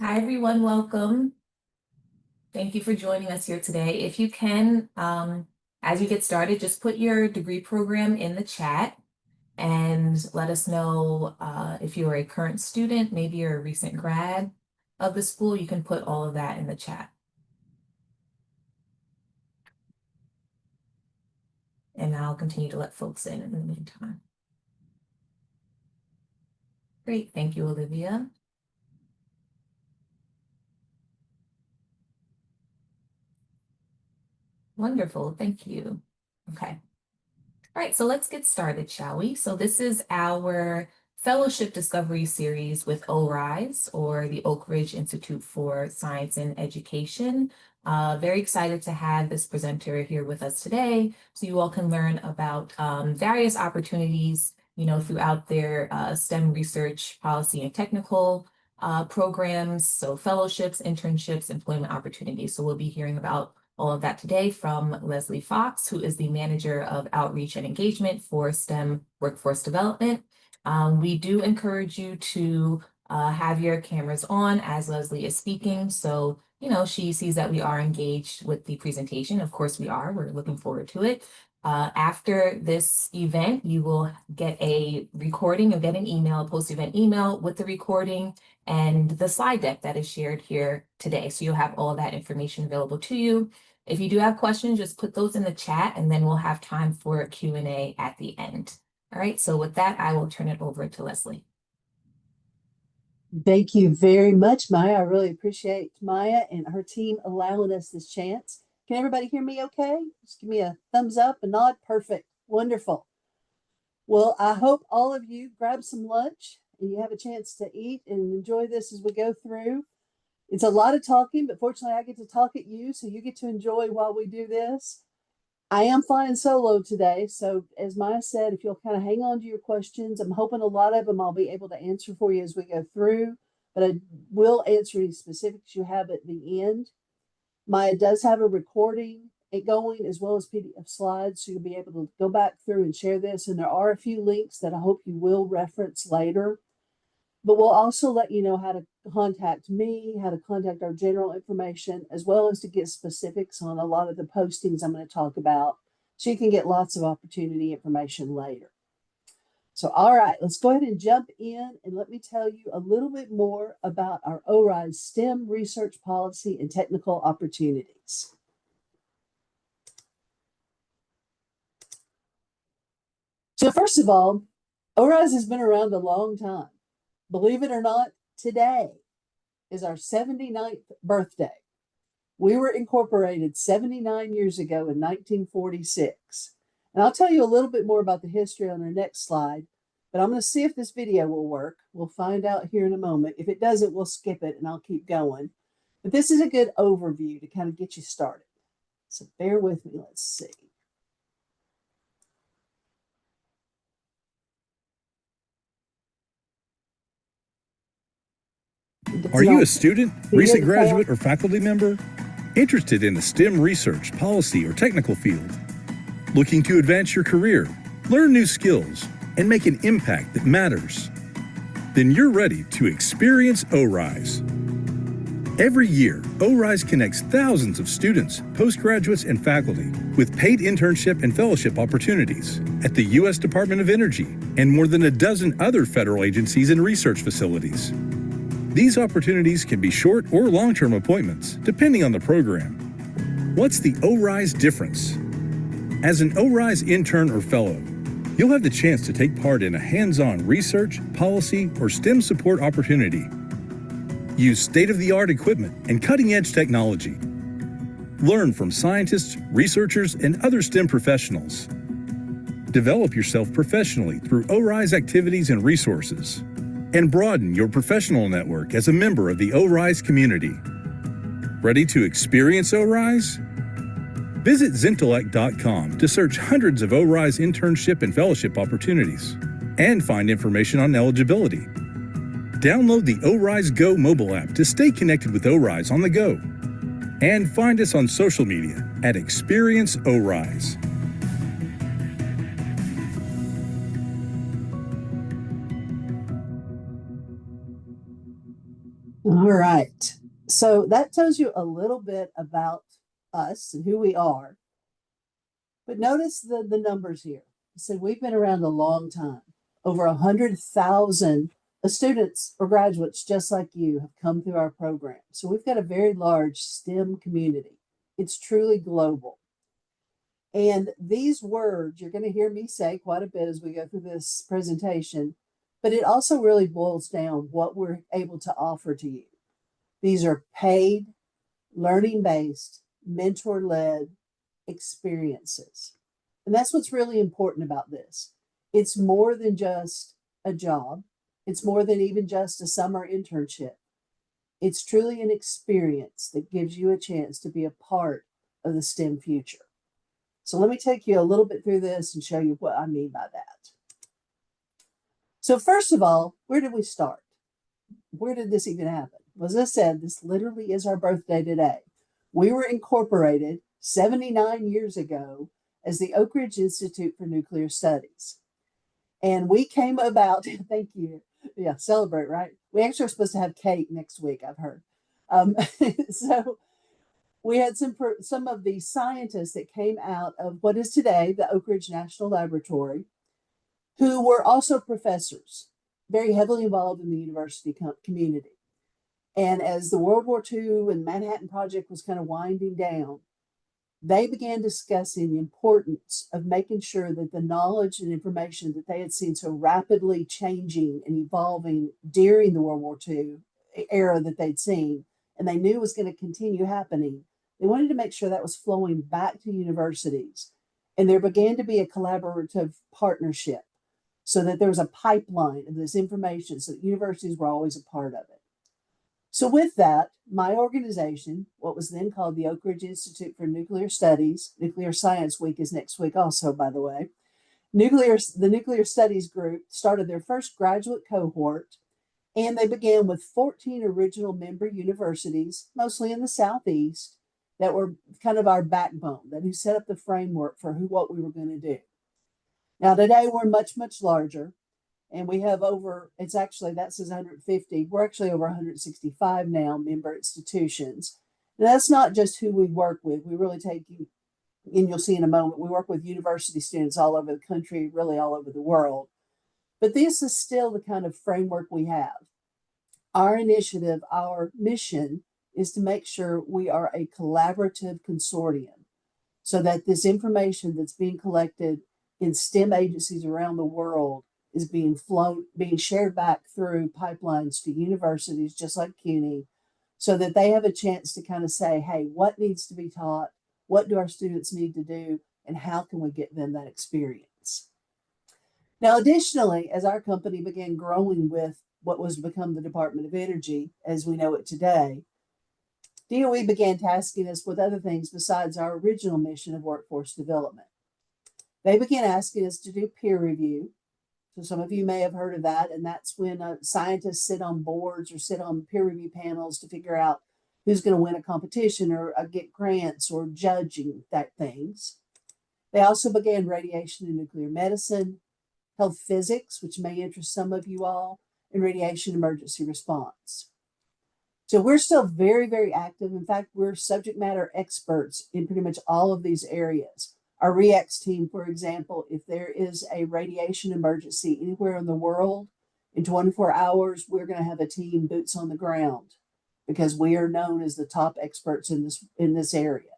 Hi, everyone. Welcome. Thank you for joining us here today. If you can, as you get started, just put your degree program in the chat and let us know if you're a current student, maybe you're a recent grad of the school. You can put all of that in the chat. And I'll continue to let folks in the meantime. Great. Thank you, Olivia. Wonderful. Thank you. Okay. All right, so let's get started, shall we? So this is our Fellowship Discovery Series with ORISE, or the Oak Ridge Institute for Science and Education. Very excited to have this presenter here with us today, so you all can learn about various opportunities, throughout their STEM research, policy, and technical programs, so fellowships, internships, employment opportunities. So we'll be hearing about all of that today from Leslie Fox, who is the Manager of Outreach and Engagement for STEM Workforce Development. We do encourage you to have your cameras on as Leslie is speaking. So, she sees that we are engaged with the presentation. Of course we are. We're looking forward to it. After this event, you will get a recording, you'll get an email, a post-event email with the recording and the slide deck that is shared here today. So you'll have all of that information available to you. If you do have questions, just put those in the chat and then we'll have time for a Q&A at the end. All right, so with that, I will turn it over to Leslie. Thank you very much, Maya. I really appreciate Maya and her team allowing us this chance. Can everybody hear me okay? Just give me a thumbs up, a nod. Perfect. Wonderful. Well, I hope all of you grab some lunch and you have a chance to eat and enjoy this as we go through. It's a lot of talking, but fortunately I get to talk at you, so you get to enjoy while we do this. I am flying solo today, so as Maya said, if you'll kind of hang on to your questions, I'm hoping a lot of them I'll be able to answer for you as we go through, but I will answer any specifics you have at the end. Maya does have a recording going as well as PDF slides, so you'll be able to go back through and share this, and there are a few links that I hope you will reference later. But we'll also let you know how to contact me, how to contact our general information, as well as to get specifics on a lot of the postings I'm going to talk about, so you can get lots of opportunity information later. So, all right, let's go ahead and jump in and let me tell you a little bit more about our ORISE STEM research policy and technical opportunities. So first of all, ORISE has been around a long time. Believe it or not, today is our 79th birthday. We were incorporated 79 years ago in 1946. And I'll tell you a little bit more about the history on our next slide, but I'm going to see if this video will work. We'll find out here in a moment. If it doesn't, we'll skip it and I'll keep going. But this is a good overview to kind of get you started. So bear with me. Let's see. Are you a student, recent graduate, or faculty member? Interested in the STEM research, policy, or technical field? Looking to advance your career, learn new skills, and make an impact that matters? Then you're ready to experience ORISE. Every year, ORISE connects thousands of students, postgraduates, and faculty with paid internship and fellowship opportunities at the U.S. Department of Energy and more than a dozen other federal agencies and research facilities. These opportunities can be short or long-term appointments, depending on the program. What's the ORISE difference? As an ORISE intern or fellow, you'll have the chance to take part in a hands-on research, policy, or STEM support opportunity. Use state-of-the-art equipment and cutting-edge technology. Learn from scientists, researchers, and other STEM professionals. Develop yourself professionally through ORISE activities and resources. And broaden your professional network as a member of the ORISE community. Ready to experience ORISE? Visit Zintellect.com to search hundreds of ORISE internship and fellowship opportunities and find information on eligibility. Download the ORISE Go mobile app to stay connected with ORISE on the go. And find us on social media at Experience ORISE. All right. So that tells you a little bit about us and who we are. But notice the numbers here. I said we've been around a long time. Over 100,000 students or graduates just like you have come through our program. So we've got a very large STEM community. It's truly global. And these words you're going to hear me say quite a bit as we go through this presentation, but it also really boils down what we're able to offer to you. These are paid, learning-based, mentor-led experiences. And that's what's really important about this. It's more than just a job. It's more than even just a summer internship. It's truly an experience that gives you a chance to be a part of the STEM future. So let me take you a little bit through this and show you what I mean by that. So first of all, where did we start? Where did this even happen? Well, as I said, this literally is our birthday today. We were incorporated 79 years ago as the Oak Ridge Institute for Nuclear Studies. And we came about, thank you. Yeah, celebrate, right? We actually are supposed to have cake next week, I've heard. So we had some of the scientists that came out of what is today the Oak Ridge National Laboratory, who were also professors, very heavily involved in the university community. And as the World War II and Manhattan Project was kind of winding down, they began discussing the importance of making sure that the knowledge and information that they had seen so rapidly changing and evolving during the World War II era that they'd seen, and they knew was going to continue happening, they wanted to make sure that was flowing back to universities. And there began to be a collaborative partnership so that there was a pipeline of this information so that universities were always a part of it. So with that, my organization, what was then called the Oak Ridge Institute for Nuclear Studies, Nuclear Science Week is next week also, by the way, the Nuclear Studies group started their first graduate cohort, and they began with 14 original member universities, mostly in the Southeast, that were kind of our backbone, that who set up the framework for what we were going to do. Now today we're much, much larger. And we have it's actually, that says 150. We're actually over 165 now member institutions. And that's not just who we work with. We really take you, and you'll see in a moment, we work with university students all over the country, really all over the world. But this is still the kind of framework we have. Our initiative, our mission is to make sure we are a collaborative consortium so that this information that's being collected in STEM agencies around the world is being shared back through pipelines to universities just like CUNY, so that they have a chance to kind of say, hey, what needs to be taught? What do our students need to do? And how can we get them that experience? Now, additionally, as our company began growing with what was to become the Department of Energy as we know it today, DOE began tasking us with other things besides our original mission of workforce development. They began asking us to do peer review. So some of you may have heard of that, and that's when scientists sit on boards or sit on peer review panels to figure out who's going to win a competition or get grants or judging that things. They also began radiation and nuclear medicine, health physics, which may interest some of you all, and radiation emergency response. So we're still very, very active. In fact, we're subject matter experts in pretty much all of these areas. Our REACT team, for example, if there is a radiation emergency anywhere in the world, in 24 hours, we're going to have a team boots on the ground because we are known as the top experts in this area.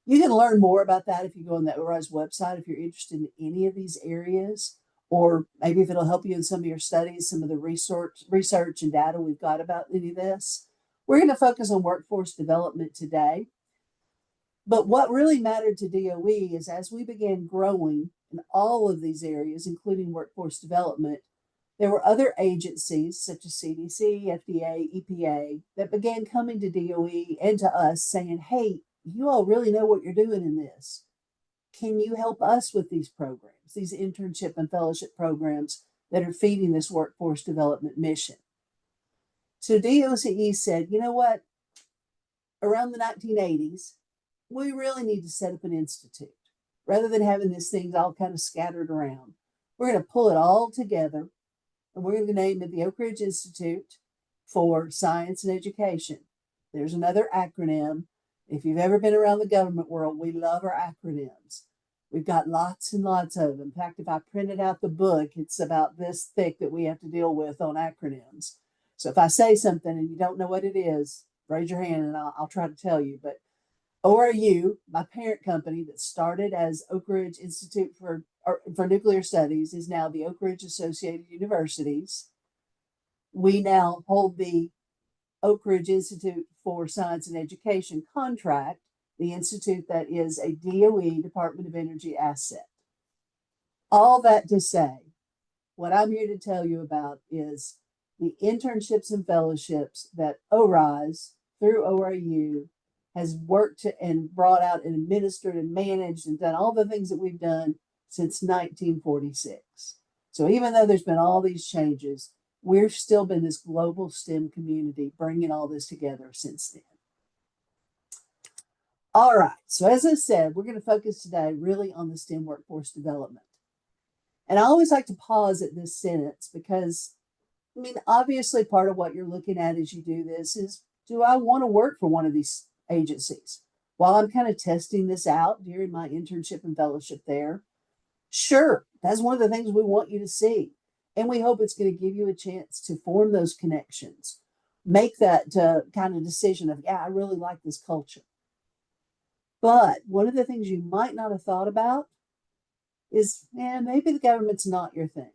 You can learn more about that if you go on the ORISE website if you're interested in any of these areas, or maybe if it'll help you in some of your studies, some of the research and data we've got about any of this. We're going to focus on workforce development today. But what really mattered to DOE is as we began growing in all of these areas, including workforce development, there were other agencies such as CDC, FDA, EPA that began coming to DOE and to us saying, hey, you all really know what you're doing in this. Can you help us with these programs, these internship and fellowship programs that are feeding this workforce development mission? So DOCE said, you know what? Around the 1980s, we really need to set up an institute rather than having these things all kind of scattered around. We're going to pull it all together and we're going to name it the Oak Ridge Institute for Science and Education. There's another acronym. If you've ever been around the government world, we love our acronyms. We've got lots and lots of them. In fact, if I printed out the book, it's about this thick that we have to deal with on acronyms. So if I say something and you don't know what it is, raise your hand and I'll try to tell you. But ORU, my parent company that started as Oak Ridge Institute for Nuclear Studies, is now the Oak Ridge Associated Universities. We now hold the Oak Ridge Institute for Science and Education contract, the institute that is a DOE, Department of Energy asset. All that to say, what I'm here to tell you about is the internships and fellowships that ORISE through ORU has worked to and brought out and administered and managed and done all the things that we've done since 1946. So even though there's been all these changes, we've still been this global STEM community bringing all this together since then. All right, so as I said, we're going to focus today really on the STEM workforce development. And I always like to pause at this sentence because, I mean, obviously part of what you're looking at as you do this is, do I want to work for one of these agencies? While I'm kind of testing this out during my internship and fellowship there, sure, that's one of the things we want you to see. And we hope it's going to give you a chance to form those connections, make that kind of decision of, yeah, I really like this culture. But one of the things you might not have thought about is, maybe the government's not your thing.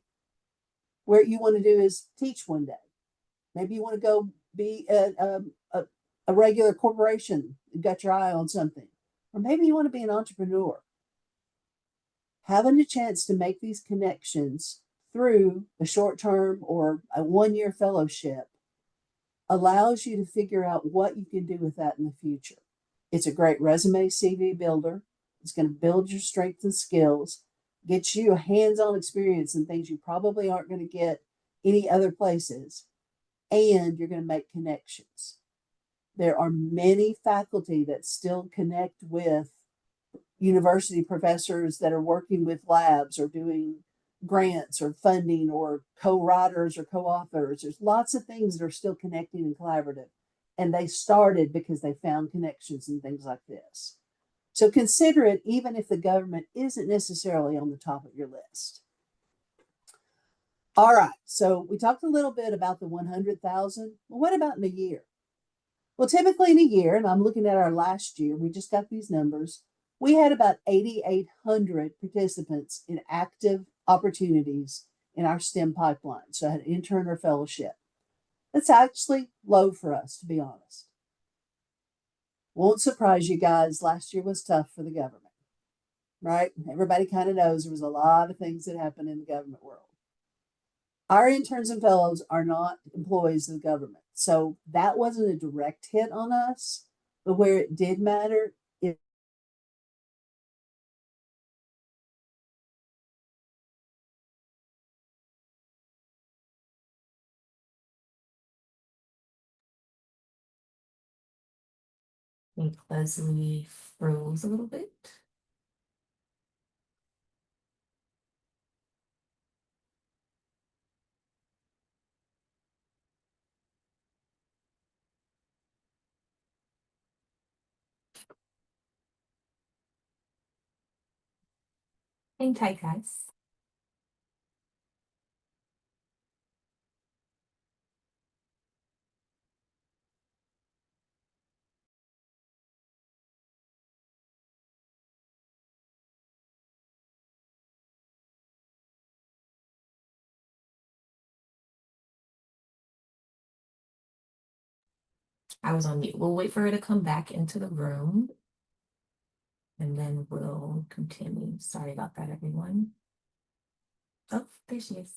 Where you want to do is teach one day. Maybe you want to go be a regular corporation, you've got your eye on something. Or maybe you want to be an entrepreneur. Having a chance to make these connections through a short-term or a one-year fellowship allows you to figure out what you can do with that in the future. It's a great resume CV builder. It's going to build your strengths and skills, get you a hands-on experience in things you probably aren't going to get any other places, and you're going to make connections. There are many faculty that still connect with university professors that are working with labs or doing grants or funding or co-writers or co-authors. There's lots of things that are still connecting and collaborative. And they started because they found connections and things like this. So consider it even if the government isn't necessarily on the top of your list. All right, so we talked a little bit about the 100,000. Well, what about in a year? Well, typically in a year, and I'm looking at our last year, we just got these numbers, we had about 8,800 participants in active opportunities in our STEM pipeline. So I had intern or fellowship. That's actually low for us, to be honest. Won't surprise you guys, last year was tough for the government, right? Everybody kind of knows there was a lot of things that happened in the government world. Our interns and fellows are not employees of the government. So that wasn't a direct hit on us, but where it did matter, I think Leslie froze a little bit. Hang tight, guys. I was on mute. We'll wait for her to come back into the room. And then we'll continue. Sorry about that, everyone. Oh, there she is.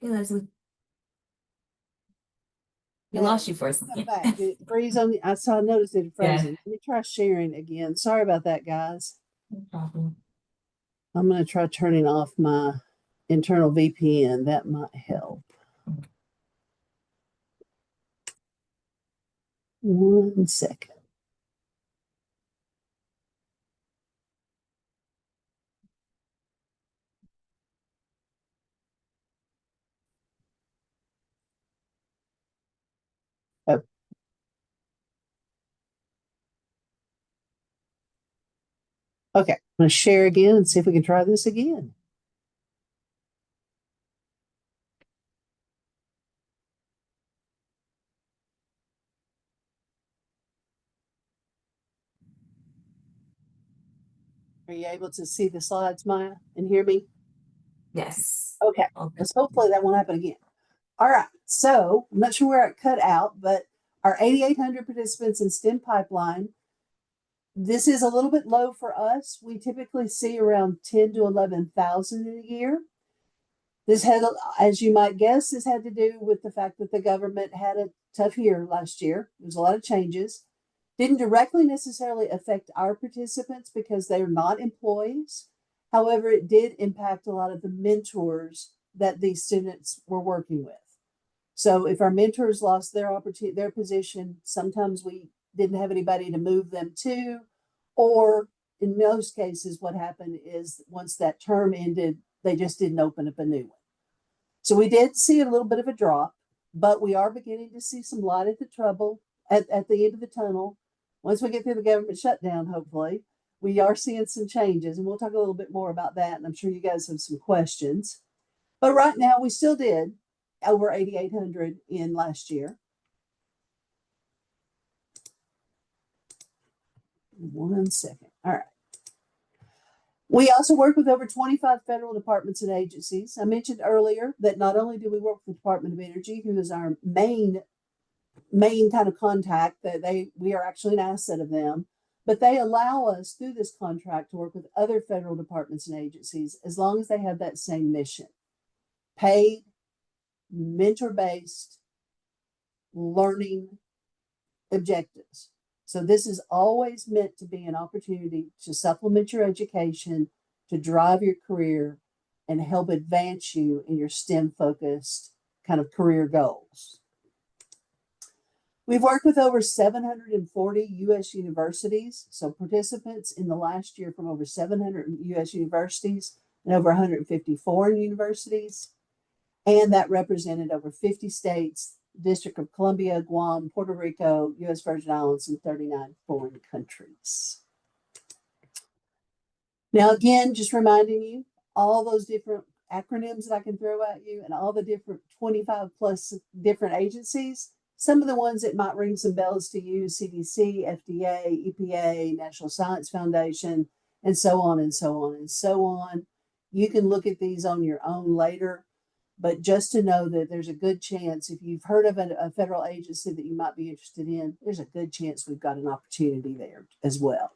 Hey, Leslie. We lost you for a second. Back. Did it freeze on me? I noticed it frozen. Yeah. Let me try sharing again. Sorry about that, guys. No problem. I'm going to try turning off my internal VPN. That might help. 1 second. Okay, I'm going to share again and see if we can try this again. Are you able to see the slides, Maya, and hear me? Yes. Okay, Okay. so hopefully that won't happen again. All right, so I'm not sure where it cut out, but our 8,800 participants in STEM pipeline, this is a little bit low for us. We typically see around 10 to 11,000 in a year. This had, as you might guess, this had to do with the fact that the government had a tough year last year. There was a lot of changes. Didn't directly necessarily affect our participants because they're not employees. However, it did impact a lot of the mentors that these students were working with. So if our mentors lost their opportunity, their position, sometimes we didn't have anybody to move them to, or in most cases, what happened is once that term ended, they just didn't open up a new one. So we did see a little bit of a drop, but we are beginning to see some light at the trouble at the end of the tunnel. Once we get through the government shutdown, hopefully, we are seeing some changes, and we'll talk a little bit more about that. And I'm sure you guys have some questions. But right now, we still did over 8,800 in last year. One second. All right. We also work with over 25 federal departments and agencies. I mentioned earlier that not only do we work with the Department of Energy, who is our main kind of contact, that we are actually an asset of them, but they allow us through this contract to work with other federal departments and agencies as long as they have that same mission: paid, mentor-based learning objectives. So this is always meant to be an opportunity to supplement your education, to drive your career, and help advance you in your STEM-focused kind of career goals. We've worked with over 740 U.S. universities, so participants in the last year from over 700 U.S. universities and over 150 foreign universities, and that represented over 50 states, District of Columbia, Guam, Puerto Rico, U.S. Virgin Islands, and 39 foreign countries. Now, again, just reminding you, all those different acronyms that I can throw at you and all the different 25 plus different agencies, some of the ones that might ring some bells to you: CDC, FDA, EPA, National Science Foundation, and so on and so on and so on. You can look at these on your own later, but just to know that there's a good chance, if you've heard of a federal agency that you might be interested in, there's a good chance we've got an opportunity there as well.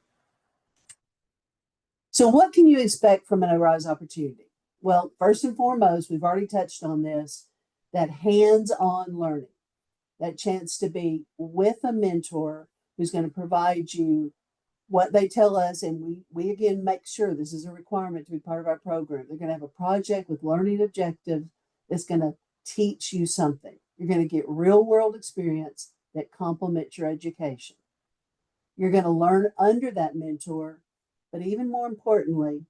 So what can you expect from an ORISE opportunity? Well, first and foremost, we've already touched on this, that hands-on learning, that chance to be with a mentor who's going to provide you what they tell us. And we again make sure this is a requirement to be part of our program. They're going to have a project with learning objectives that's going to teach you something. You're going to get real world experience that complements your education. You're going to learn under that mentor, but even more importantly,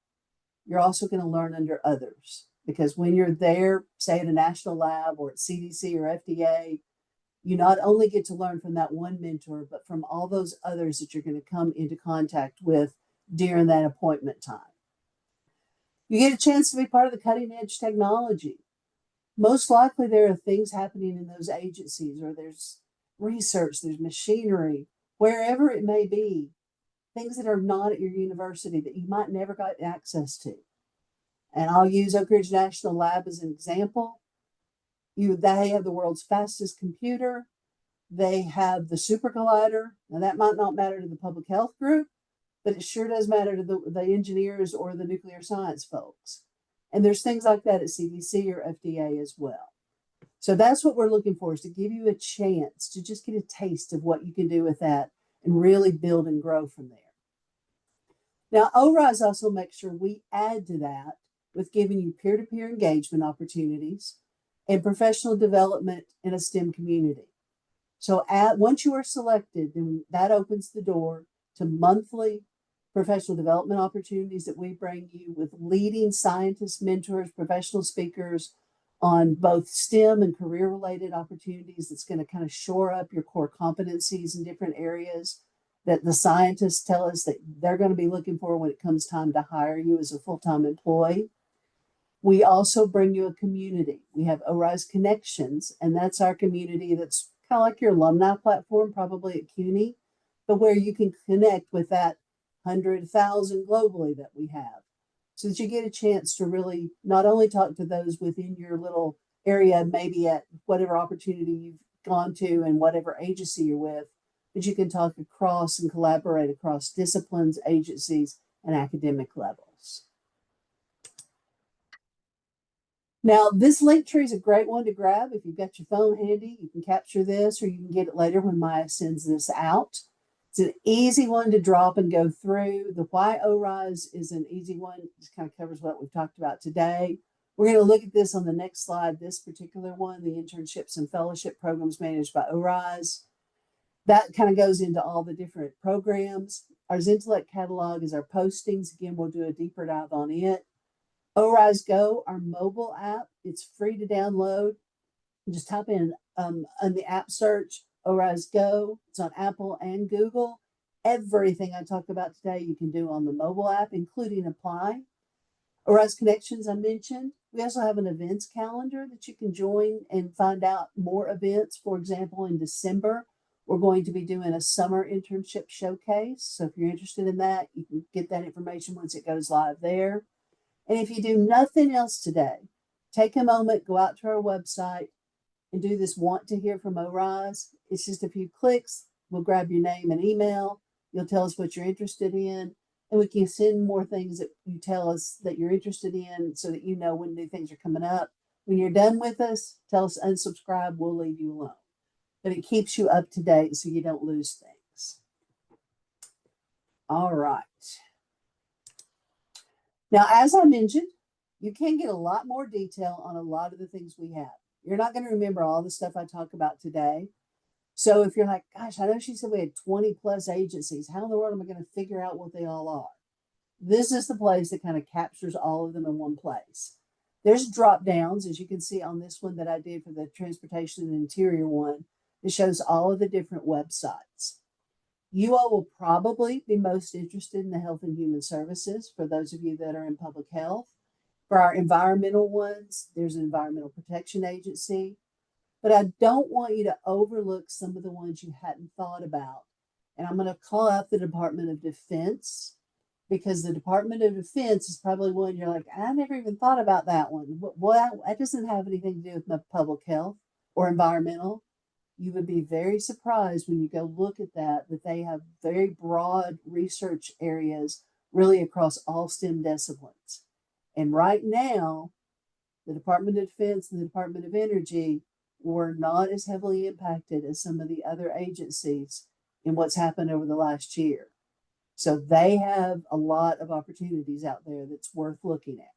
you're also going to learn under others, because when you're there, say at a national lab or at CDC or FDA, you not only get to learn from that one mentor, but from all those others that you're going to come into contact with during that appointment time. You get a chance to be part of the cutting edge technology. Most likely there are things happening in those agencies, or there's research, there's machinery, wherever it may be, things that are not at your university that you might never got access to. And I'll use Oak Ridge National Lab as an example. They have the world's fastest computer. They have the super collider. Now that might not matter to the public health group, but it sure does matter to the engineers or the nuclear science folks. And there's things like that at CDC or FDA as well. So that's what we're looking for, is to give you a chance to just get a taste of what you can do with that and really build and grow from there. Now, ORISE also makes sure we add to that with giving you peer-to-peer engagement opportunities and professional development in a STEM community. So once you are selected, then that opens the door to monthly professional development opportunities that we bring you with leading scientists, mentors, professional speakers on both STEM and career-related opportunities that's going to kind of shore up your core competencies in different areas that the scientists tell us that they're going to be looking for when it comes time to hire you as a full-time employee. We also bring you a community. We have ORISE Connections, and that's our community that's kind of like your alumni platform, probably at CUNY, but where you can connect with that 100,000 globally that we have, so that you get a chance to really not only talk to those within your little area, maybe at whatever opportunity you've gone to and whatever agency you're with, but you can talk across and collaborate across disciplines, agencies, and academic levels. Now, this link tree is a great one to grab. If you've got your phone handy, you can capture this, or you can get it later when Maya sends this out. It's an easy one to drop and go through. The why ORISE is an easy one. It just kind of covers what we've talked about today. We're going to look at this on the next slide, this particular one, the internships and fellowship programs managed by ORISE. That kind of goes into all the different programs. Our Zintellect catalog is our postings. Again, we'll do a deeper dive on it. ORISE Go, our mobile app, it's free to download. Just type in the app search, ORISE Go. It's on Apple and Google. Everything I talked about today you can do on the mobile app, including apply. ORISE Connections, I mentioned. We also have an events calendar that you can join and find out more events. For example, in December, we're going to be doing a summer internship showcase. So if you're interested in that, you can get that information once it goes live there. And if you do nothing else today, take a moment, go out to our website and do this want to hear from ORISE. It's just a few clicks. We'll grab your name and email. You'll tell us what you're interested in, and we can send more things that you tell us that you're interested in so that you know when new things are coming up. When you're done with us, tell us unsubscribe. We'll leave you alone. But it keeps you up to date so you don't lose things. All right. Now, as I mentioned, you can get a lot more detail on a lot of the things we have. You're not going to remember all the stuff I talk about today. So if you're like, gosh, I know she said we had 20 plus agencies. How in the world am I going to figure out what they all are? This is the place that kind of captures all of them in one place. There's drop downs, as you can see on this one that I did for the transportation and interior one. It shows all of the different websites. You all will probably be most interested in the health and human services for those of you that are in public health. For our environmental ones, there's an environmental protection agency. But I don't want you to overlook some of the ones you hadn't thought about. And I'm going to call out the Department of Defense, because the Department of Defense is probably one you're like, I never even thought about that one. Well, that doesn't have anything to do with public health or environmental. You would be very surprised when you go look at that they have very broad research areas really across all STEM disciplines. And right now, the Department of Defense and the Department of Energy were not as heavily impacted as some of the other agencies in what's happened over the last year. So they have a lot of opportunities out there that's worth looking at.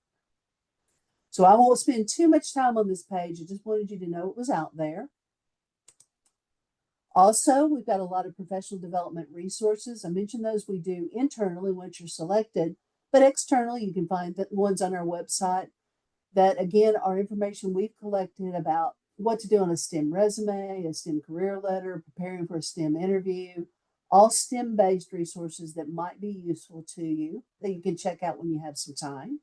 So I won't spend too much time on this page. I just wanted you to know it was out there. Also, we've got a lot of professional development resources. I mentioned those we do internally once you're selected, but externally you can find the ones on our website that, again, are information we've collected about what to do on a STEM resume, a STEM career letter, preparing for a STEM interview, all STEM-based resources that might be useful to you that you can check out when you have some time.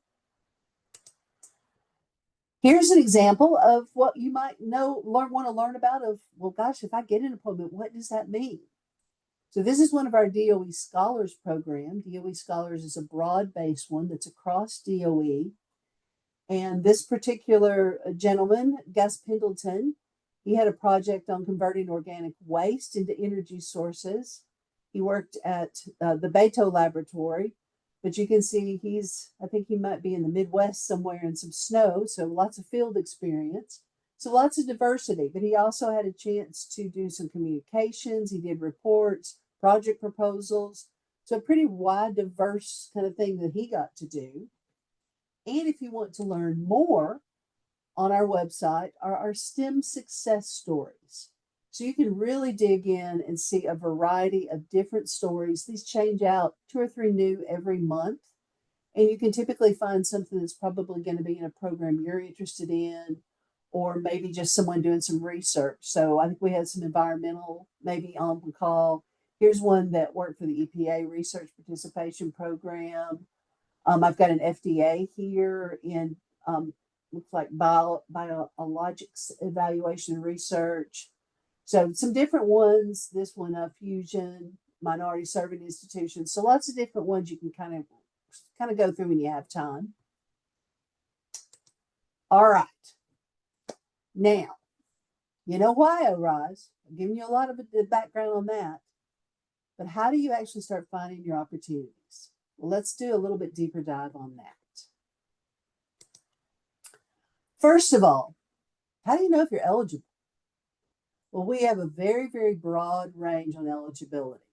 Here's an example of what you might want to learn about of, well, gosh, if I get an appointment, what does that mean? So this is one of our DOE Scholars program. DOE Scholars is a broad-based one that's across DOE. And this particular gentleman, Gus Pendleton, he had a project on converting organic waste into energy sources. He worked at the Beto Laboratory, but you can see I think he might be in the Midwest somewhere in some snow, so lots of field experience. So lots of diversity, but he also had a chance to do some communications. He did reports, project proposals. So a pretty wide, diverse kind of thing that he got to do. And if you want to learn more, on our website are our STEM success stories. So you can really dig in and see a variety of different stories. These change out 2 or 3 new every month. And you can typically find something that's probably going to be in a program you're interested in, or maybe just someone doing some research. So I think we had some environmental maybe on the call. Here's one that worked for the EPA Research Participation Program. I've got an FDA here in looks like biologics evaluation and research. So some different ones. This one, Fusion, minority serving institutions. So lots of different ones you can kind of go through when you have time. All right. Now, you know why ORISE? I'm giving you a lot of the background on that. But how do you actually start finding your opportunities? Well, let's do a little bit deeper dive on that. First of all, how do you know if you're eligible? Well, we have a very, very broad range on eligibility.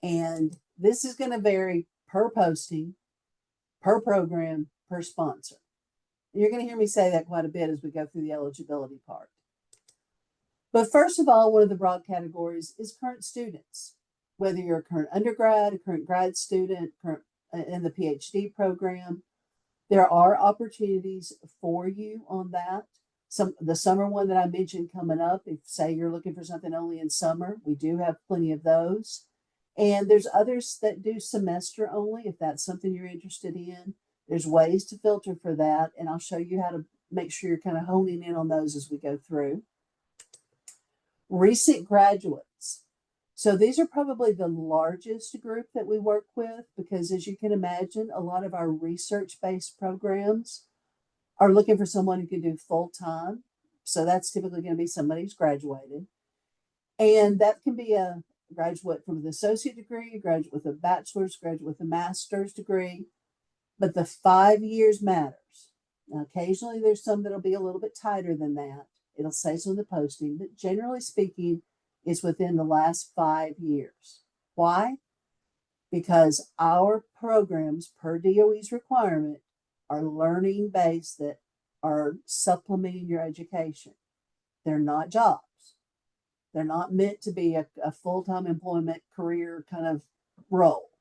And this is going to vary per posting, per program, per sponsor. And you're going to hear me say that quite a bit as we go through the eligibility part. But first of all, one of the broad categories is current students. Whether you're a current undergrad, a current grad student, current in the PhD program, there are opportunities for you on that. The summer one that I mentioned coming up, if say you're looking for something only in summer, we do have plenty of those. And there's others that do semester only, if that's something you're interested in. There's ways to filter for that, and I'll show you how to make sure you're kind of honing in on those as we go through. Recent graduates. So these are probably the largest group that we work with because, as you can imagine, a lot of our research-based programs are looking for someone who can do full-time. So that's typically going to be somebody who's graduated. And that can be a graduate from an associate degree, a graduate with a bachelor's, graduate with a master's degree. But the 5 years matters. Now, occasionally there's some that'll be a little bit tighter than that. It'll say so in the posting, but generally speaking, it's within the last 5 years. Why? Because our programs, per DOE's requirement, are learning based that are supplementing your education. They're not jobs. They're not meant to be a full-time employment career kind of role.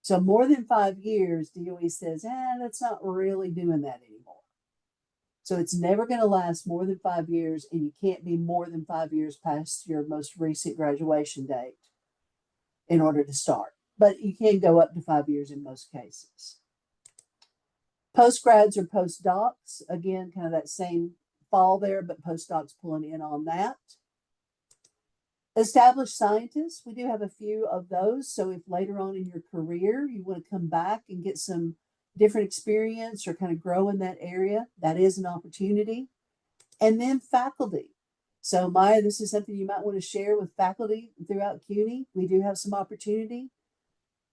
So more than 5 years, DOE says, that's not really doing that anymore. So it's never going to last more than 5 years, and you can't be more than 5 years past your most recent graduation date in order to start. But you can go up to 5 years in most cases. Postgrads or postdocs, again, kind of that same fall there, but postdocs pulling in on that. Established scientists, we do have a few of those. So if later on in your career you want to come back and get some different experience or kind of grow in that area, that is an opportunity. And then faculty. So Maya, this is something you might want to share with faculty throughout CUNY. We do have some opportunity.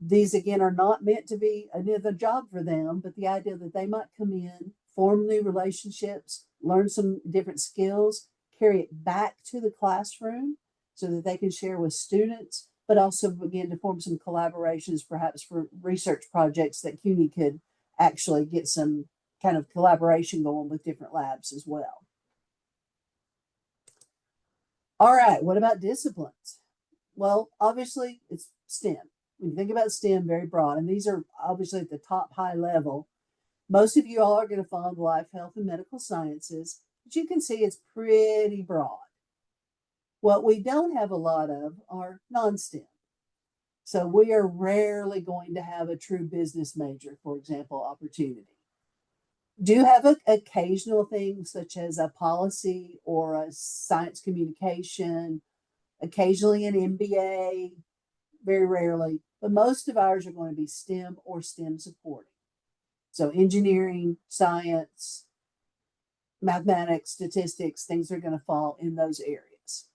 These, again, are not meant to be another job for them, but the idea that they might come in, form new relationships, learn some different skills, carry it back to the classroom so that they can share with students, but also begin to form some collaborations, perhaps for research projects that CUNY could actually get some kind of collaboration going with different labs as well. All right, what about disciplines? Well, obviously it's STEM. When you think about STEM, very broad, and these are obviously at the top high level. Most of you all are going to fall in life, health, and medical sciences, but you can see it's pretty broad. What we don't have a lot of are non-STEM. So we are rarely going to have a true business major, for example, opportunity. Do have occasional things such as a policy or a science communication, occasionally an MBA, very rarely, but most of ours are going to be STEM or STEM supporting. So engineering, science, mathematics, statistics, things are going to fall in those areas.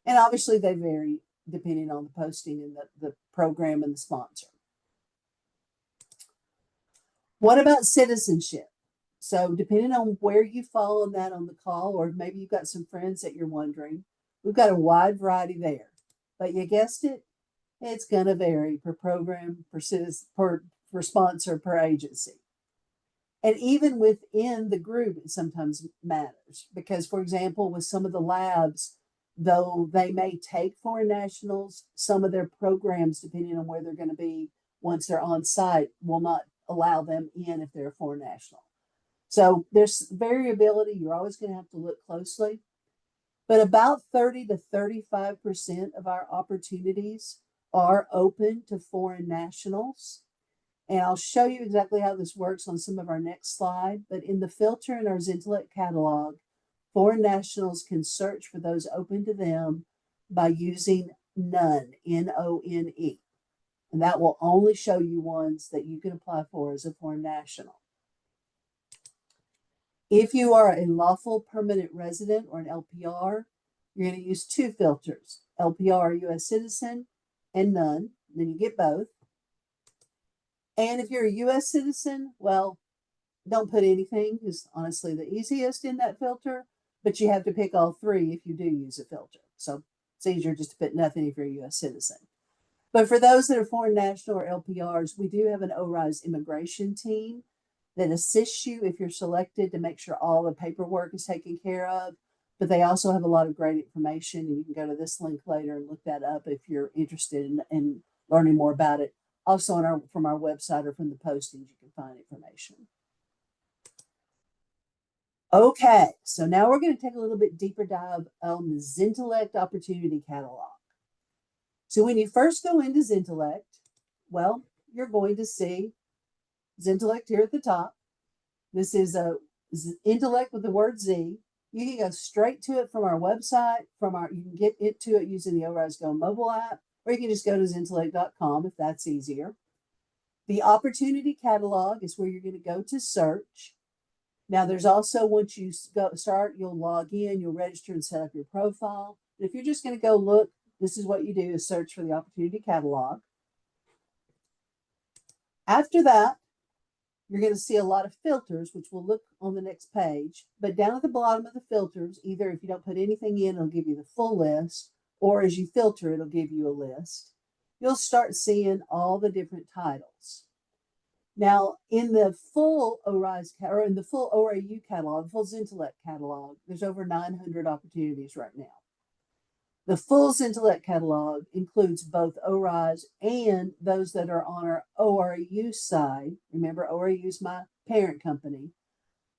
And obviously they vary depending on the posting and the program and the sponsor. What about citizenship? So depending on where you fall on that on the call, or maybe you've got some friends that you're wondering, we've got a wide variety there. But you guessed it, it's going to vary per program, per sponsor, per agency. And even within the group, it sometimes matters because, for example, with some of the labs, though they may take foreign nationals, some of their programs, depending on where they're going to be once they're on site, will not allow them in if they're a foreign national. So there's variability. You're always going to have to look closely. But about 30 to 35% of our opportunities are open to foreign nationals. And I'll show you exactly how this works on some of our next slide. But in the filter in our Zintellect catalog, foreign nationals can search for those open to them by using none, N-O-N-E. And that will only show you ones that you can apply for as a foreign national. If you are a lawful permanent resident or an LPR, you're going to use two filters, LPR, U.S. citizen, and none. Then you get both. And if you're a U.S. citizen, well, don't put anything, is honestly the easiest in that filter, but you have to pick all three if you do use a filter. So it's easier just to put nothing if you're a U.S. citizen. But for those that are foreign national or LPRs, we do have an ORISE immigration team that assists you if you're selected to make sure all the paperwork is taken care of. But they also have a lot of great information, and you can go to this link later and look that up if you're interested in learning more about it. Also from our website or from the postings, you can find information. Okay, so now we're going to take a little bit deeper dive on the Zintellect Opportunity Catalog. So when you first go into Zintellect, well, you're going to see Zintellect here at the top. This is a intellect with the word Z. You can go straight to it from our website. You can get to it using the ORISE Go mobile app, or you can just go to zintellect.com if that's easier. The Opportunity Catalog is where you're going to go to search. Now, there's also, once you start, you'll log in, you'll register and set up your profile. And if you're just going to go look, this is what you do, is search for the Opportunity Catalog. After that, you're going to see a lot of filters, which we'll look on the next page. But down at the bottom of the filters, either if you don't put anything in, it'll give you the full list, or as you filter, it'll give you a list. You'll start seeing all the different titles. Now, in the full ORISE, or in the full ORAU catalog, the full Zintellect catalog, there's over 900 opportunities right now. The full Zintellect catalog includes both ORISE and those that are on our ORAU side. Remember, ORAU is my parent company.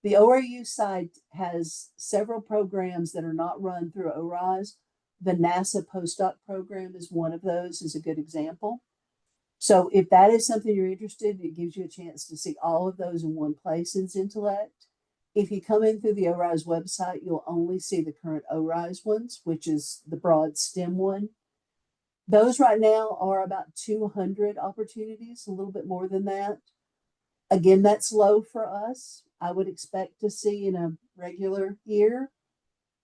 The ORAU side has several programs that are not run through ORISE. The NASA postdoc program is one of those, is a good example. So if that is something you're interested in, it gives you a chance to see all of those in one place in Zintellect. If you come in through the ORISE website, you'll only see the current ORISE ones, which is the broad STEM one. Those right now are about 200 opportunities, a little bit more than that. Again, that's low for us. I would expect to see in a regular year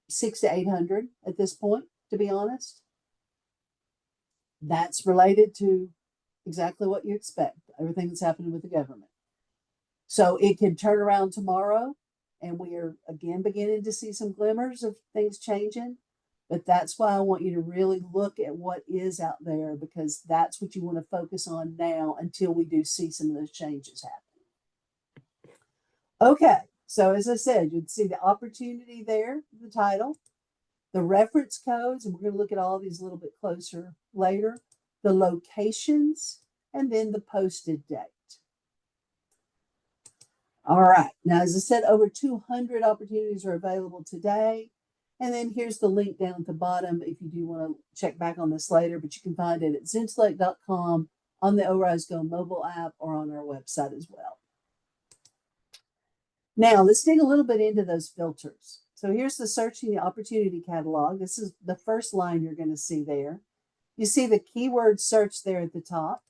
600 to 800 at this point, to be honest. That's related to exactly what you expect, everything that's happening with the government. So it can turn around tomorrow, and we are again beginning to see some glimmers of things changing. But that's why I want you to really look at what is out there, because that's what you want to focus on now until we do see some of those changes happen. Okay, so as I said, you'd see the opportunity there, the title, the reference codes, and we're going to look at all of these a little bit closer later, the locations, and then the posted date. All right, now as I said, over 200 opportunities are available today. And then here's the link down at the bottom if you do want to check back on this later, but you can find it at zintellect.com, on the ORISE Go mobile app, or on our website as well. Now let's dig a little bit into those filters. So here's the searching the opportunity catalog. This is the first line you're going to see there. You see the keyword search there at the top.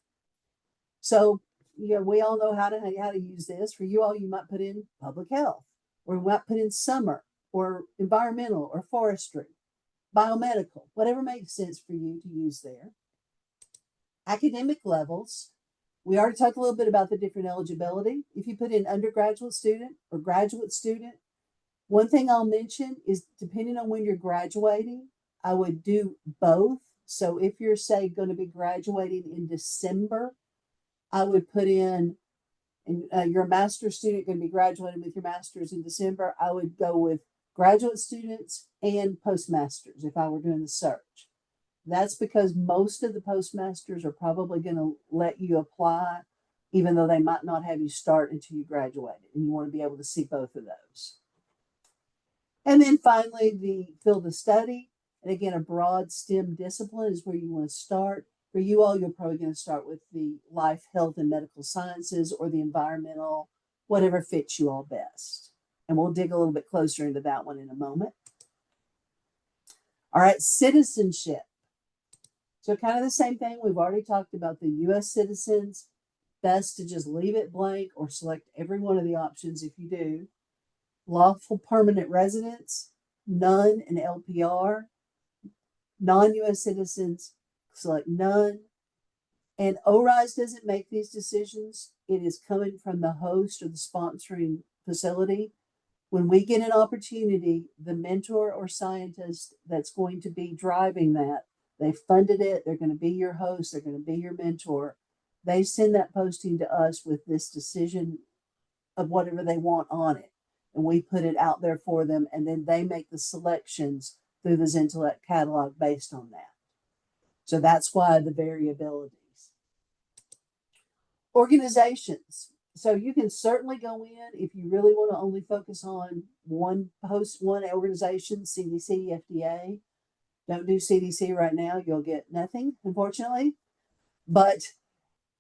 So we all know how to use this. For you all, you might put in public health, or you might put in summer, or environmental, or forestry, biomedical, whatever makes sense for you to use there. Academic levels. We already talked a little bit about the different eligibility. If you put in undergraduate student or graduate student, one thing I'll mention is depending on when you're graduating, I would do both. So if you're, say, going to be graduating in December, I would put in, and you're a master's student going to be graduating with your master's in December, I would go with graduate students and postmasters if I were doing the search. That's because most of the postmasters are probably going to let you apply, even though they might not have you start until you graduated, and you want to be able to see both of those. And then finally, the field of study. And again, a broad STEM discipline is where you want to start. For you all, you're probably going to start with the life, health, and medical sciences or the environmental, whatever fits you all best. And we'll dig a little bit closer into that one in a moment. All right, citizenship. So kind of the same thing. We've already talked about the U.S. citizens. Best to just leave it blank or select every one of the options if you do. Lawful permanent residents, none, and LPR. Non-U.S. citizens, select none. And ORISE doesn't make these decisions. It is coming from the host or the sponsoring facility. When we get an opportunity, the mentor or scientist that's going to be driving that, they funded it, they're going to be your host, they're going to be your mentor. They send that posting to us with this decision of whatever they want on it. And we put it out there for them, and then they make the selections through the Zintellect catalog based on that. So that's why the variabilities. Organizations. So you can certainly go in if you really want to only focus on one organization, CDC, FDA. Don't do CDC right now. You'll get nothing, unfortunately. But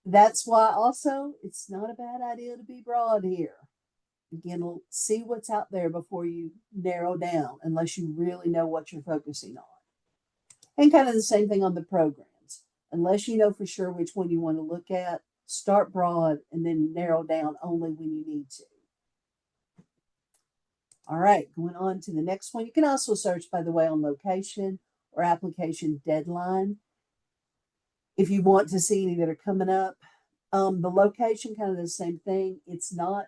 that's why also it's not a bad idea to be broad here. Again, see what's out there before you narrow down, unless you really know what you're focusing on. And kind of the same thing on the programs. Unless you know for sure which one you want to look at, start broad and then narrow down only when you need to. All right, going on to the next one. You can also search, by the way, on location or application deadline if you want to see any that are coming up. The location, kind of the same thing. It's not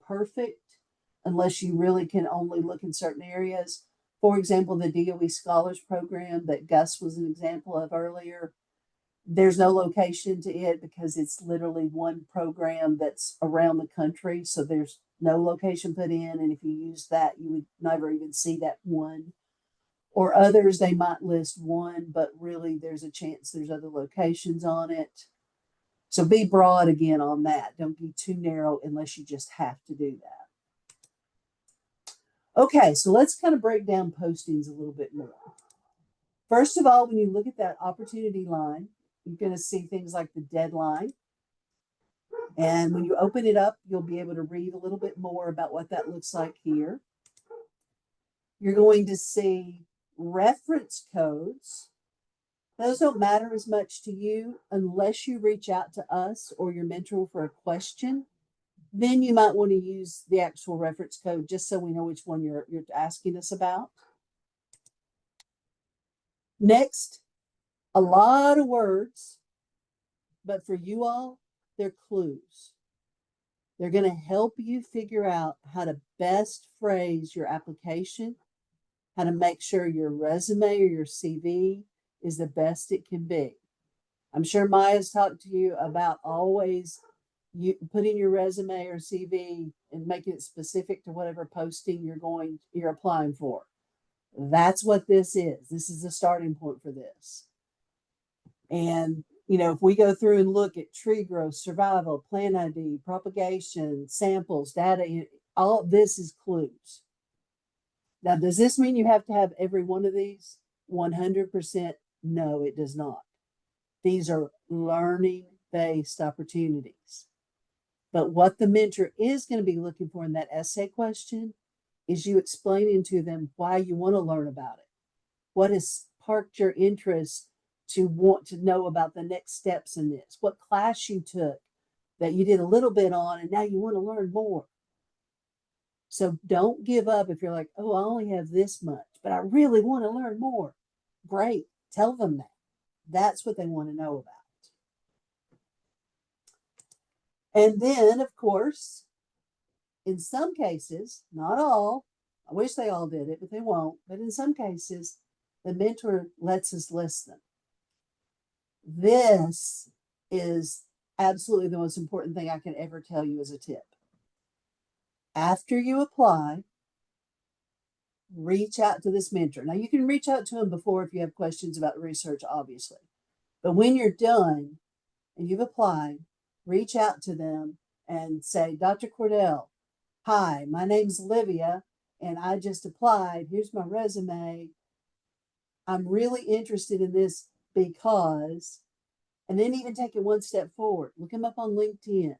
perfect unless you really can only look in certain areas. For example, the DOE Scholars Program that Gus was an example of earlier, there's no location to it because it's literally one program that's around the country. So there's no location put in. And if you use that, you would never even see that one. Or others, they might list one, but really there's a chance there's other locations on it. So be broad again on that. Don't be too narrow unless you just have to do that. Okay, so let's kind of break down postings a little bit more. First of all, when you look at that opportunity line, you're going to see things like the deadline. And when you open it up, you'll be able to read a little bit more about what that looks like here. You're going to see reference codes. Those don't matter as much to you unless you reach out to us or your mentor for a question. Then you might want to use the actual reference code just so we know which one you're asking us about. Next, a lot of words, but for you all, they're clues. They're going to help you figure out how to best phrase your application, how to make sure your resume or your CV is the best it can be. I'm sure Maya's talked to you about always putting your resume or CV and making it specific to whatever posting you're applying for. That's what this is. This is the starting point for this. And if we go through and look at tree growth, survival, plant ID, propagation, samples, data, all this is clues. Now, does this mean you have to have every one of these? 100% no, it does not. These are learning-based opportunities. But what the mentor is going to be looking for in that essay question is you explaining to them why you want to learn about it. What has sparked your interest to want to know about the next steps in this? What class you took that you did a little bit on and now you want to learn more. So don't give up if you're like, oh, I only have this much, but I really want to learn more. Great. Tell them that. That's what they want to know about. And then, of course, in some cases, not all, I wish they all did it, but they won't. But in some cases, the mentor lets us list them. This is absolutely the most important thing I can ever tell you as a tip. After you apply, reach out to this mentor. Now, you can reach out to him before if you have questions about the research, obviously. But when you're done and you've applied, reach out to them and say, Dr. Cordell, hi, my name's Olivia, and I just applied. Here's my resume. I'm really interested in this because, and then even take it one step forward. Look them up on LinkedIn.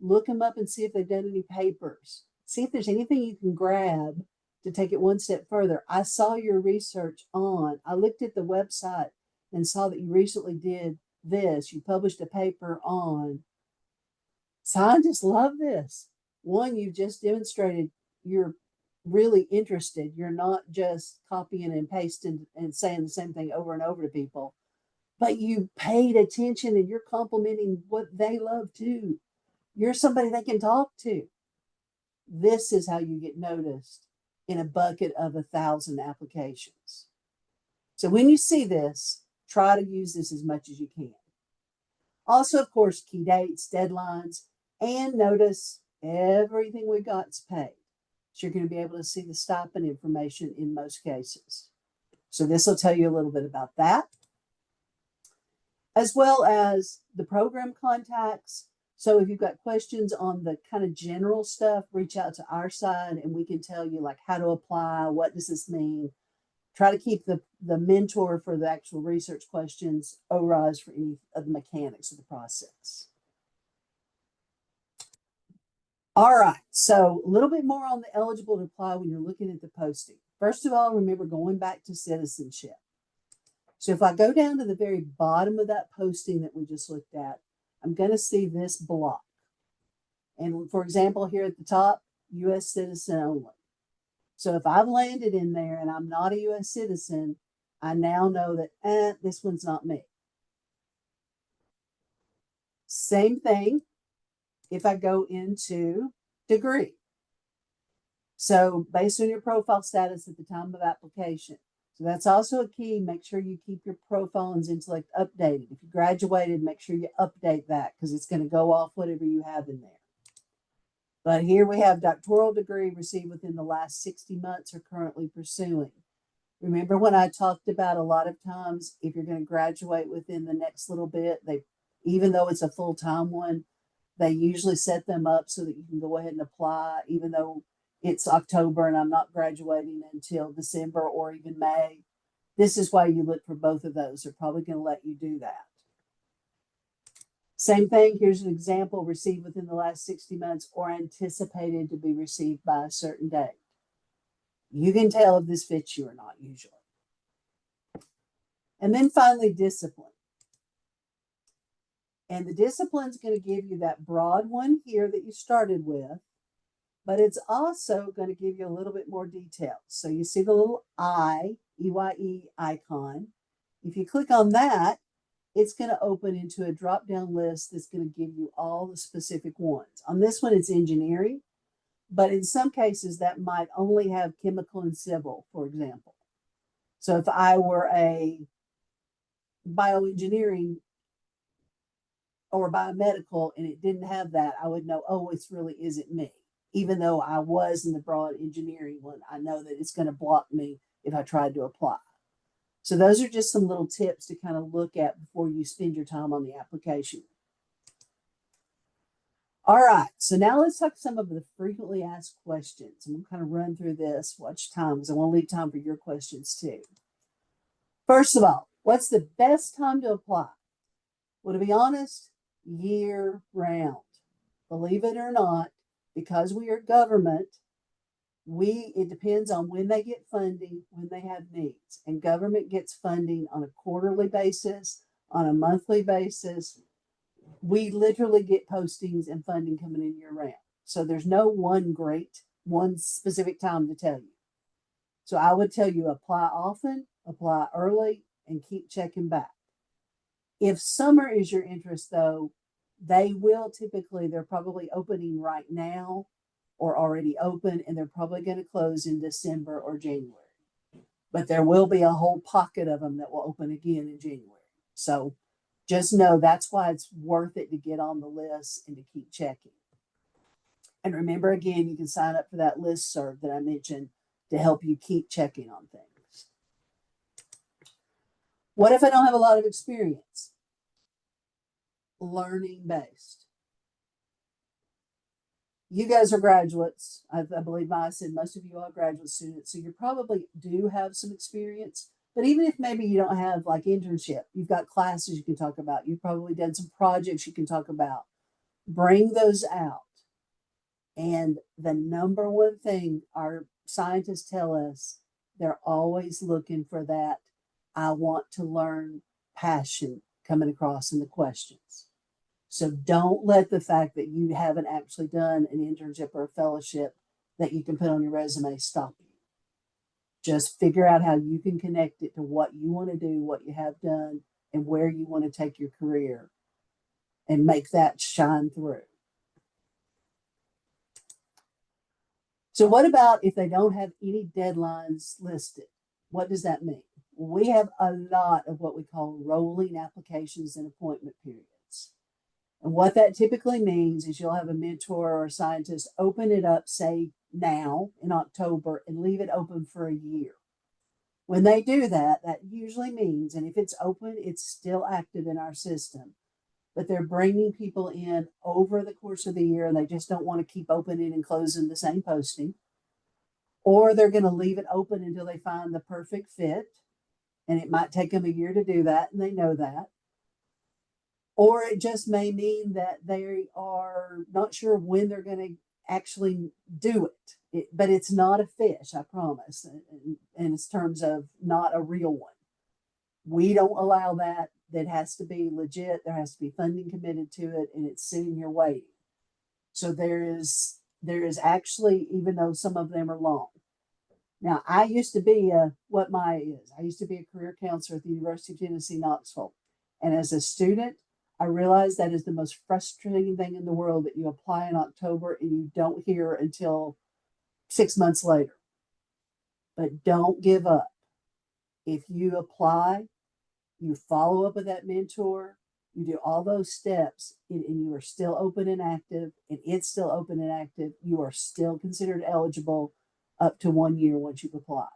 Look them up and see if they've done any papers. See if there's anything you can grab to take it one step further. I saw your research I looked at the website and saw that you recently did this. You published a paper on. Scientists love this. One, you've just demonstrated you're really interested. You're not just copying and pasting and saying the same thing over and over to people, but you paid attention and you're complimenting what they love too. You're somebody they can talk to. This is how you get noticed in a bucket of 1,000 applications. So when you see this, try to use this as much as you can. Also, of course, key dates, deadlines, and notice everything we got is paid. So you're going to be able to see the stipend information in most cases. So this will tell you a little bit about that, as well as the program contacts. So if you've got questions on the kind of general stuff, reach out to our side and we can tell you like how to apply, what does this mean. Try to keep the mentor for the actual research questions, ORISE for any of the mechanics of the process. All right, so a little bit more on the eligible to apply when you're looking at the posting. First of all, remember going back to citizenship. So if I go down to the very bottom of that posting that we just looked at, I'm going to see this block. And for example, here at the top, U.S. citizen only. So if I've landed in there and I'm not a U.S. citizen, I now know that this one's not me. Same thing if I go into degree. So based on your profile status at the time of application. So that's also a key. Make sure you keep your profile and intellect updated. If you graduated, make sure you update that because it's going to go off whatever you have in there. But here we have doctoral degree received within the last 60 months or currently pursuing. Remember when I talked about a lot of times, if you're going to graduate within the next little bit, even though it's a full-time one, they usually set them up so that you can go ahead and apply, even though it's October and I'm not graduating until December or even May. This is why you look for both of those. They're probably going to let you do that. Same thing, here's an example, received within the last 60 months or anticipated to be received by a certain date. You can tell if this fits you or not usually. And then finally, discipline. And the discipline is going to give you that broad one here that you started with, but it's also going to give you a little bit more detail. So you see the little I, EYE icon. If you click on that, it's going to open into a drop-down list that's going to give you all the specific ones. On this one, it's engineering, but in some cases that might only have chemical and civil, for example. So if I were a bioengineering or biomedical and it didn't have that, I would know, oh, it really isn't me. Even though I was in the broad engineering one, I know that it's going to block me if I tried to apply. So those are just some little tips to kind of look at before you spend your time on the application. All right, so now let's talk some of the frequently asked questions. I'm going to kind of run through this, watch time, because I want to leave time for your questions too. First of all, what's the best time to apply? Well, to be honest, year round. Believe it or not, because we are government, it depends on when they get funding, when they have needs. And government gets funding on a quarterly basis, on a monthly basis. We literally get postings and funding coming in year round. So there's no one specific time to tell you. So I would tell you apply often, apply early, and keep checking back. If summer is your interest though, they're probably opening right now or already open, and they're probably going to close in December or January. But there will be a whole pocket of them that will open again in January. So just know that's why it's worth it to get on the list and to keep checking. And remember, again, you can sign up for that listserv that I mentioned to help you keep checking on things. What if I don't have a lot of experience? Learning based. You guys are graduates. I believe I said most of you are graduate students, so you probably do have some experience. But even if maybe you don't have like internship, you've got classes you can talk about. You've probably done some projects you can talk about. Bring those out. And the number one thing our scientists tell us, they're always looking for that I want to learn passion coming across in the questions. So don't let the fact that you haven't actually done an internship or a fellowship that you can put on your resume stop you. Just figure out how you can connect it to what you want to do, what you have done, and where you want to take your career and make that shine through. So what about if they don't have any deadlines listed? What does that mean? We have a lot of what we call rolling applications and appointment periods. And what that typically means is you'll have a mentor or a scientist open it up, say now in October, and leave it open for a year. When they do that, that usually means, and if it's open, it's still active in our system, but they're bringing people in over the course of the year and they just don't want to keep opening and closing the same posting. Or they're going to leave it open until they find the perfect fit. And it might take them a year to do that, and they know that. Or it just may mean that they are not sure when they're going to actually do it. But it's not a fish, I promise, in terms of not a real one. We don't allow that. That has to be legit. There has to be funding committed to it, and it's sitting here waiting. So there is actually, even though some of them are long. Now, I used to be what Maya is. I used to be a career counselor at the University of Tennessee, Knoxville. And as a student, I realized that is the most frustrating thing in the world, that you apply in October and you don't hear until 6 months later. But don't give up. If you apply, you follow up with that mentor, you do all those steps, and you are still open and active, and it's still open and active, you are still considered eligible up to 1 year once you've applied.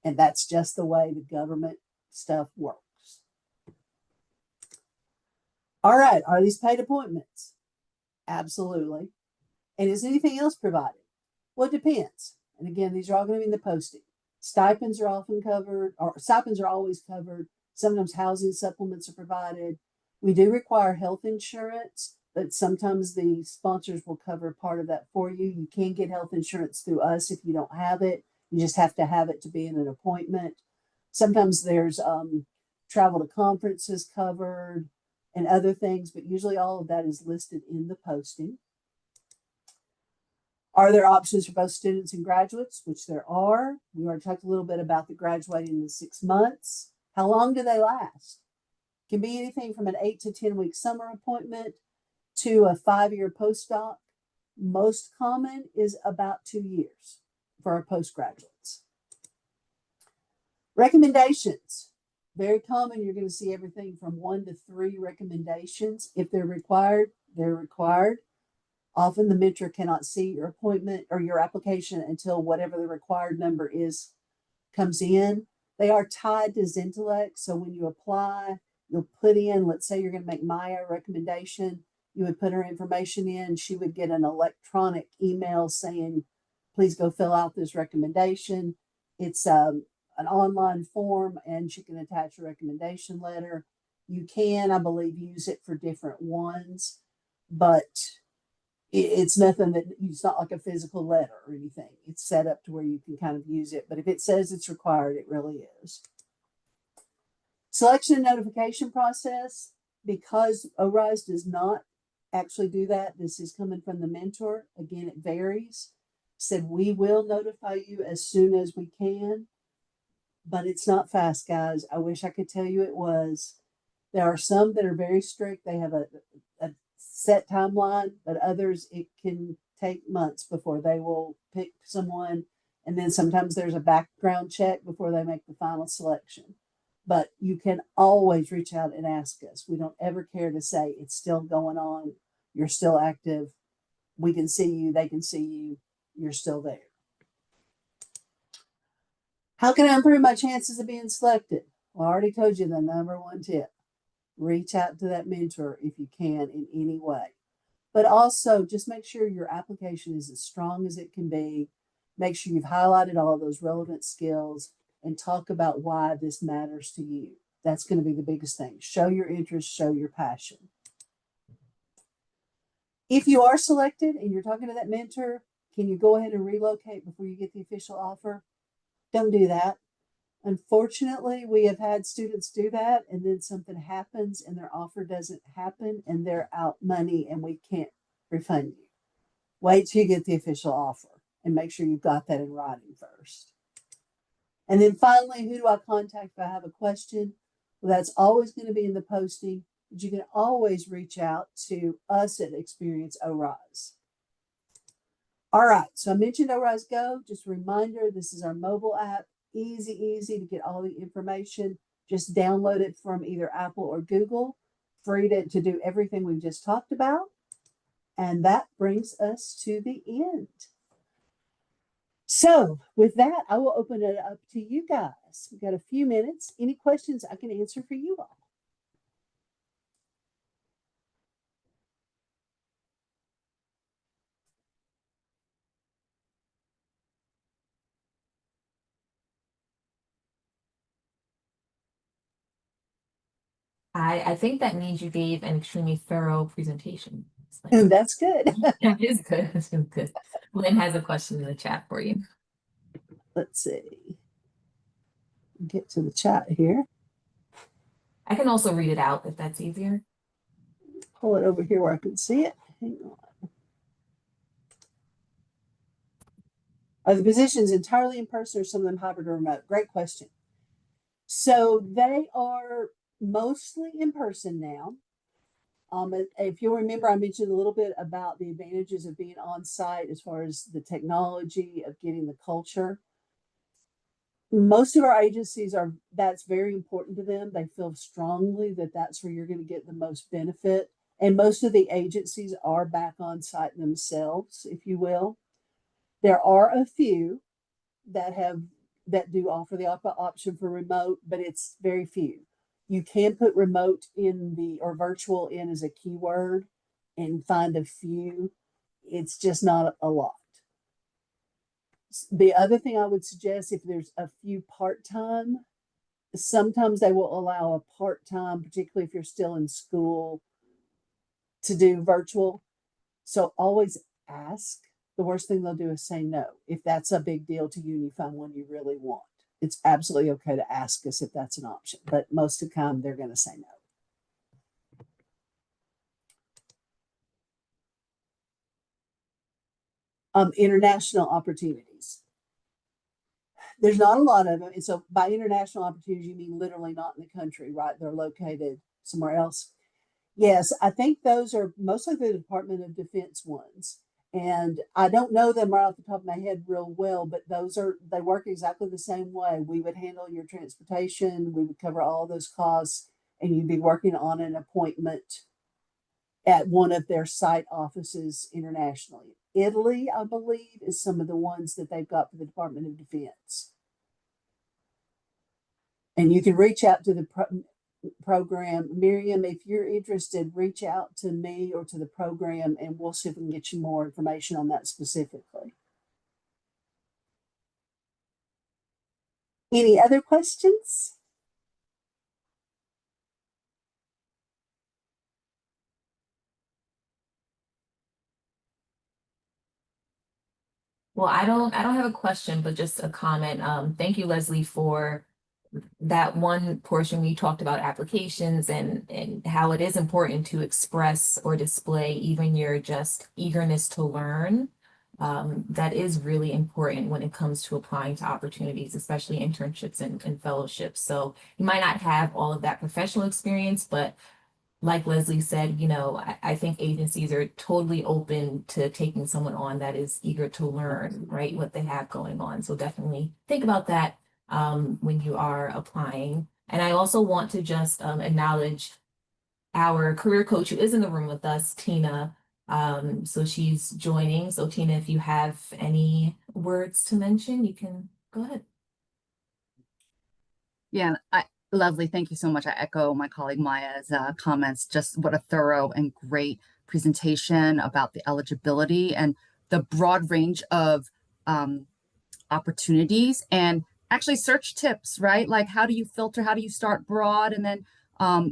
And that's just the way the government stuff works. All right, are these paid appointments? Absolutely. And is anything else provided? Well, it depends. And again, these are all going to be in the posting. Stipends are often covered, or stipends are always covered. Sometimes housing supplements are provided. We do require health insurance, but sometimes the sponsors will cover part of that for you. You can get health insurance through us if you don't have it. You just have to have it to be in an appointment. Sometimes there's travel to conferences covered and other things, but usually all of that is listed in the posting. Are there options for both students and graduates? Which there are. We already talked a little bit about the graduating in 6 months. How long do they last? Can be anything from an 8 to 10 week summer appointment to a 5-year postdoc. Most common is about 2 years for our postgraduates. Recommendations. Very common. You're going to see everything from 1 to 3 recommendations. If they're required, they're required. Often the mentor cannot see your appointment or your application until whatever the required number is comes in. They are tied to Zintellect. So when you apply, you'll put in, let's say you're going to make Maya a recommendation. You would put her information in. She would get an electronic email saying, please go fill out this recommendation. It's an online form, and she can attach a recommendation letter. You can, I believe, use it for different ones, but it's nothing that, it's not like a physical letter or anything. It's set up to where you can kind of use it, but if it says it's required, it really is. Selection and notification process, because ORISE does not actually do that. This is coming from the mentor. Again, it varies. Said we will notify you as soon as we can, but it's not fast, guys. I wish I could tell you it was. There are some that are very strict. They have a set timeline, but others it can take months before they will pick someone. And then sometimes there's a background check before they make the final selection. But you can always reach out and ask us. We don't ever care to say it's still going on. You're still active. We can see you. They can see you. You're still there. How can I improve my chances of being selected? Well, I already told you the number one tip. Reach out to that mentor if you can in any way. but also just make sure your application is as strong as it can be. Make sure you've highlighted all those relevant skills and talk about why this matters to you. That's going to be the biggest thing. Show your interest, show your passion. If you are selected and you're talking to that mentor, can you go ahead and relocate before you get the official offer? Don't do that. Unfortunately, we have had students do that, and then something happens and their offer doesn't happen and they're out money and we can't refund you. Wait till you get the official offer and make sure you've got that in writing first. And then finally, who do I contact if I have a question? Well, that's always going to be in the posting, but you can always reach out to us at Experience ORISE. All right, so I mentioned ORISE Go. Just a reminder, this is our mobile app. Easy to get all the information. Just download it from either Apple or Google. Free to do everything we've just talked about. And that brings us to the end. So with that, I will open it up to you guys. We've got a few minutes. Any questions I can answer for you all? I think that means you gave an extremely thorough presentation. That's good. That is good. That's good. Lynn has a question in the chat for you. Let's see. Get to the chat here. I can also read it out if that's easier. Pull it over here where I can see it. Hang on. Are the positions entirely in person or some of them hybrid or remote? Great question. So they are mostly in person now. If you'll remember, I mentioned a little bit about the advantages of being on site as far as the technology of getting the culture. Most of our agencies that's very important to them. They feel strongly that that's where you're going to get the most benefit. And most of the agencies are back on site themselves, if you will. There are a few that do offer the option for remote, but it's very few. You can put remote or virtual in as a keyword and find a few. It's just not a lot. The other thing I would suggest, if there's a few part-time, sometimes they will allow a part-time, particularly if you're still in school, to do virtual. So always ask. The worst thing they'll do is say no. If that's a big deal to you and you find one you really want, it's absolutely okay to ask us if that's an option. But most of the time, they're going to say no. International opportunities. There's not a lot of them. And so by international opportunities, you mean literally not in the country, right? They're located somewhere else. Yes, I think those are mostly the Department of Defense ones. And I don't know them right off the top of my head real well, but they work exactly the same way. We would handle your transportation, we would cover all those costs, and you'd be working on an appointment at one of their site offices internationally. Italy, I believe, is some of the ones that they've got for the Department of Defense. And you can reach out to the program. Miriam, if you're interested, reach out to me or to the program and we'll see if we can get you more information on that specifically. Any other questions? Well, I don't have a question, but just a comment. Thank you, Leslie, for that one portion we talked about applications and how it is important to express or display even your just eagerness to learn. That is really important when it comes to applying to opportunities, especially internships and fellowships. So you might not have all of that professional experience, but like Leslie said, I think agencies are totally open to taking someone on that is eager to learn, right, what they have going on. So definitely think about that when you are applying. And I also want to just acknowledge our career coach who is in the room with us, Tina. So she's joining. So Tina, if you have any words to mention, you can go ahead. Yeah, lovely. Thank you so much. I echo my colleague Maya's comments. Just what a thorough and great presentation about the eligibility and the broad range of opportunities, and actually search tips, right? Like how do you filter, how do you start broad and then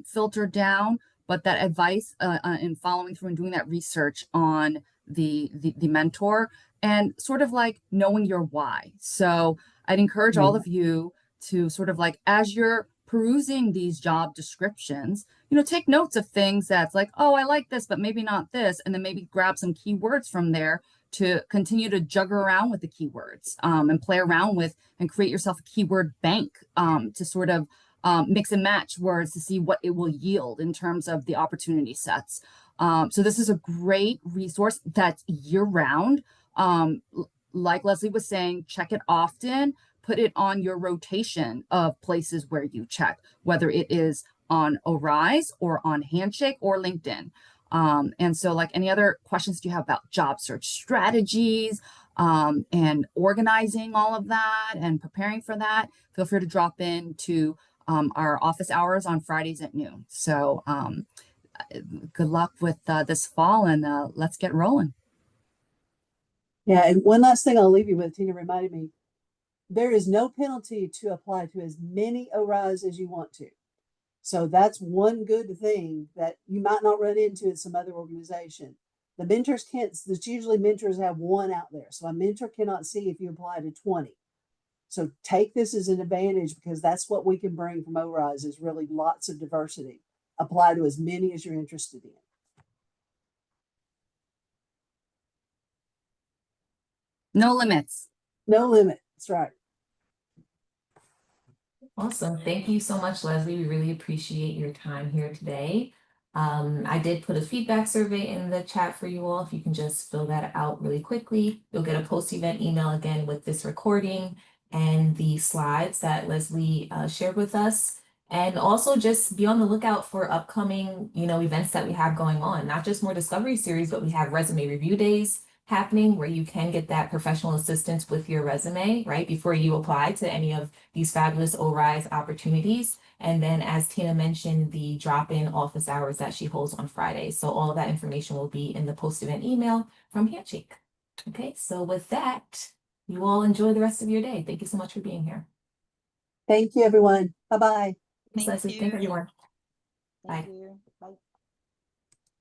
filter down? But that advice in following through and doing that research on the mentor and sort of like knowing your why. So I'd encourage all of you to sort of like, as you're perusing these job descriptions, you know, take notes of things that's like, oh, I like this, but maybe not this. And then maybe grab some keywords from there to continue to juggle around with the keywords and play around with and create yourself a keyword bank to sort of mix and match words to see what it will yield in terms of the opportunity sets. So this is a great resource that's year round. Like Leslie was saying, check it often, put it on your rotation of places where you check, whether it is on ORISE or on Handshake or LinkedIn. And so like any other questions do you have about job search strategies and organizing all of that and preparing for that, feel free to drop in to our office hours on Fridays at noon. So good luck with this fall, and let's get rolling. Yeah, and one last thing I'll leave you with, Tina reminded me, there is no penalty to apply to as many ORISE as you want to. So that's one good thing that you might not run into in some other organization. The mentors can't, there's usually mentors have one out there. So a mentor cannot see if you apply to 20. So take this as an advantage, because that's what we can bring from ORISE is really lots of diversity. Apply to as many as you're interested in. No limits. No limit. That's right. Awesome. Thank you so much, Leslie. We really appreciate your time here today. I did put a feedback survey in the chat for you all. If you can just fill that out really quickly, you'll get a post-event email again with this recording and the slides that Leslie shared with us. And also just be on the lookout for upcoming, events that we have going on, not just more discovery series, but we have resume review days happening where you can get that professional assistance with your resume, right, before you apply to any of these fabulous ORISE opportunities. And then, as Tina mentioned, the drop-in office hours that she holds on Fridays. So all of that information will be in the post-event email from Handshake. Okay, so with that, you all enjoy the rest of your day. Thank you so much for being here. Thank you, everyone. Bye-bye. Thanks, Leslie. Thank you, everyone. Thank Bye. you. Bye.